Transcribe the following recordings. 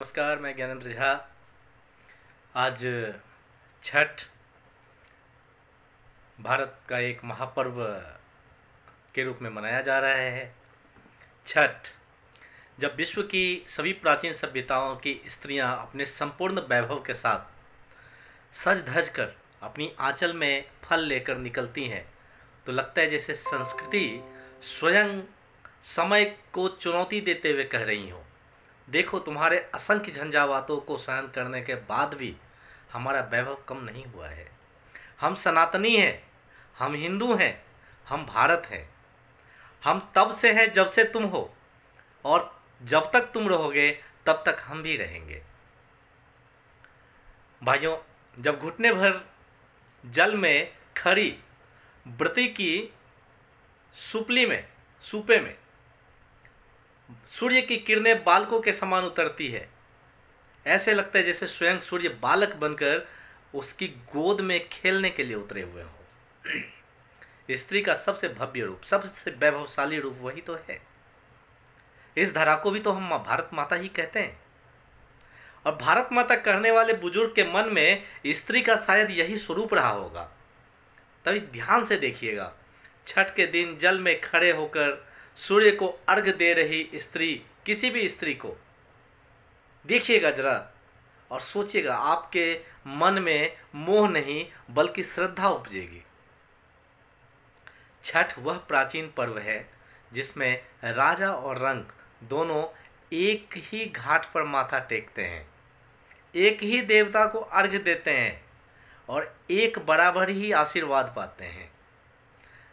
नमस्कार, मैं ज्ञानेंद्र झा। आज छठ भारत का एक महापर्व के रूप में मनाया जा रहा है। छठ जब विश्व की सभी प्राचीन सभ्यताओं की स्त्रियां अपने संपूर्ण वैभव के साथ सज धज कर अपनी आंचल में फल लेकर निकलती हैं, तो लगता है जैसे संस्कृति स्वयं समय को चुनौती देते हुए कह रही हो, देखो तुम्हारे असंख्य झंझावातों को सहन करने के बाद भी हमारा वैभव कम नहीं हुआ है। हम सनातनी हैं, हम हिंदू हैं, हम भारत हैं। हम तब से हैं जब से तुम हो, और जब तक तुम रहोगे तब तक हम भी रहेंगे। भाइयों, जब घुटने भर जल में खड़ी व्रती की सुपली में सूपे में सूर्य की किरणें बालकों के समान उतरती है, ऐसे लगता है जैसे स्वयं सूर्य बालक बनकर उसकी गोद में खेलने के लिए उतरे हुए हो। स्त्री का सबसे भव्य रूप, सबसे वैभवशाली रूप वही तो है। इस धरा को भी तो हम भारत माता ही कहते हैं, और भारत माता कहने वाले बुजुर्ग के मन में स्त्री का शायद यही स्वरूप रहा होगा। तभी ध्यान से देखिएगा, छठ के दिन जल में खड़े होकर सूर्य को अर्घ दे रही स्त्री, किसी भी स्त्री को देखिएगा जरा और सोचिएगा, आपके मन में मोह नहीं बल्कि श्रद्धा उपजेगी। छठ वह प्राचीन पर्व है जिसमें राजा और रंक दोनों एक ही घाट पर माथा टेकते हैं, एक ही देवता को अर्घ्य देते हैं और एक बराबर ही आशीर्वाद पाते हैं।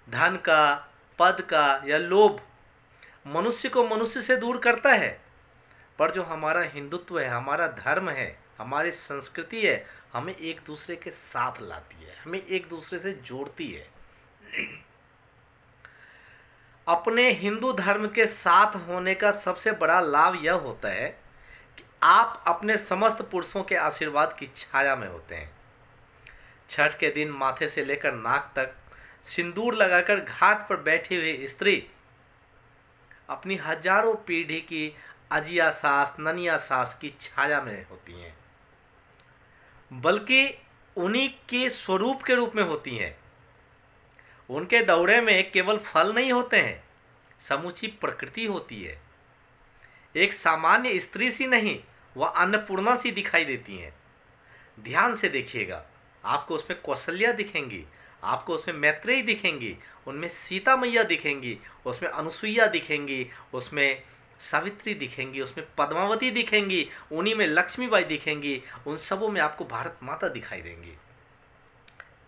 धन का, पद का या लोभ मनुष्य को मनुष्य से दूर करता है, पर जो हमारा हिंदुत्व है, हमारा धर्म है, हमारी संस्कृति है, हमें एक दूसरे के साथ लाती है, हमें एक दूसरे से जोड़ती है। अपने हिंदू धर्म के साथ होने का सबसे बड़ा लाभ यह होता है कि आप अपने समस्त पुरुषों के आशीर्वाद की छाया में होते हैं। छठ के दिन माथे से लेकर नाक तक सिंदूर लगाकर घाट पर बैठी हुई स्त्री अपनी हजारों पीढ़ी की अजिया सास, ननिया सास की छाया में होती हैं, बल्कि उन्हीं के स्वरूप के रूप में होती हैं। उनके दौरे में केवल फल नहीं होते हैं, समूची प्रकृति होती है। एक सामान्य स्त्री सी नहीं, वह अन्नपूर्णा सी दिखाई देती हैं। ध्यान से देखिएगा, आपको उसमें कौशल्या दिखेंगी, आपको उसमें मैत्रेयी दिखेंगी, उनमें सीता मैया दिखेंगी, उसमें अनुसुईया दिखेंगी, उसमें सावित्री दिखेंगी, उसमें पद्मावती दिखेंगी, उन्हीं में लक्ष्मीबाई दिखेंगी, उन सबों में आपको भारत माता दिखाई देंगी।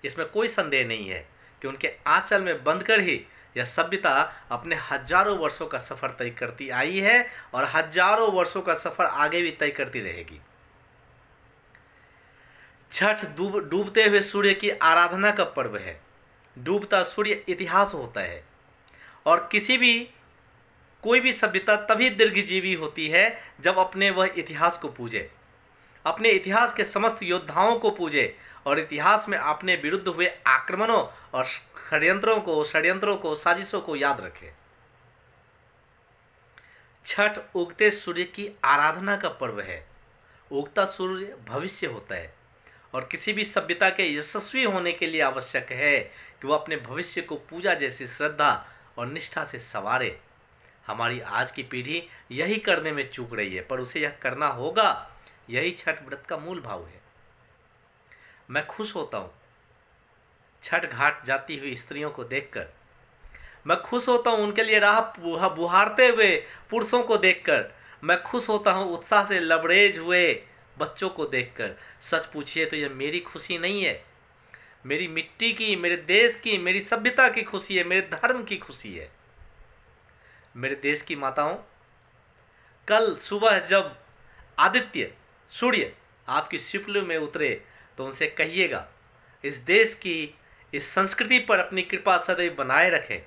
इसमें कोई संदेह नहीं है कि उनके आंचल में बंधकर ही यह सभ्यता अपने हजारों वर्षों का सफर तय करती आई है और हजारों वर्षों का सफर आगे भी तय करती रहेगी। छठ डूबते हुए सूर्य की आराधना का पर्व है। डूबता सूर्य इतिहास होता है, और कोई भी सभ्यता तभी दीर्घजीवी होती है जब अपने वह इतिहास को पूजे, अपने इतिहास के समस्त योद्धाओं को पूजे और इतिहास में अपने विरुद्ध हुए आक्रमणों और षड्यंत्रों को, साजिशों को याद रखे। छठ उगते सूर्य की आराधना का पर्व है। उगता सूर्य भविष्य होता है, और किसी भी सभ्यता के यशस्वी होने के लिए आवश्यक है कि वह अपने भविष्य को पूजा जैसी श्रद्धा और निष्ठा से संवारे। हमारी आज की पीढ़ी यही करने में चूक रही है, पर उसे यह करना होगा। यही छठ व्रत का मूल भाव है। मैं खुश होता हूँ छठ घाट जाती हुई स्त्रियों को देखकर, मैं खुश होता हूँ उनके लिए राह बुहारते हुए पुरुषों को देखकर, मैं खुश होता हूँ उत्साह से लबरेज हुए बच्चों को देखकर। सच पूछिए तो यह मेरी खुशी नहीं है, मेरी मिट्टी की, मेरे देश की, मेरी सभ्यता की खुशी है, मेरे धर्म की खुशी है। मेरे देश की माताओं, कल सुबह जब आदित्य सूर्य आपकी शिप्ल में उतरे तो उनसे कहिएगा, इस देश की, इस संस्कृति पर अपनी कृपा सदैव बनाए रखें,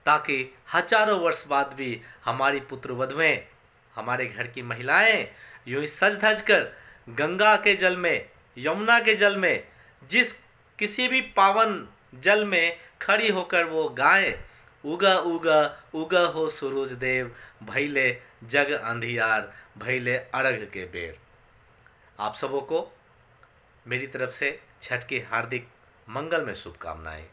ताकि हजारों वर्ष बाद भी हमारी पुत्र वधुएं, हमारे घर की महिलाएं यूं ही सज धज कर गंगा के जल में, यमुना के जल में, जिस किसी भी पावन जल में खड़ी होकर वो गाएं, उगा उगा उगा हो सूरज देव, भैले जग अंधियार भैले अर्घ के बेर। आप सबों को मेरी तरफ से छठ की हार्दिक मंगलमय शुभकामनाएं।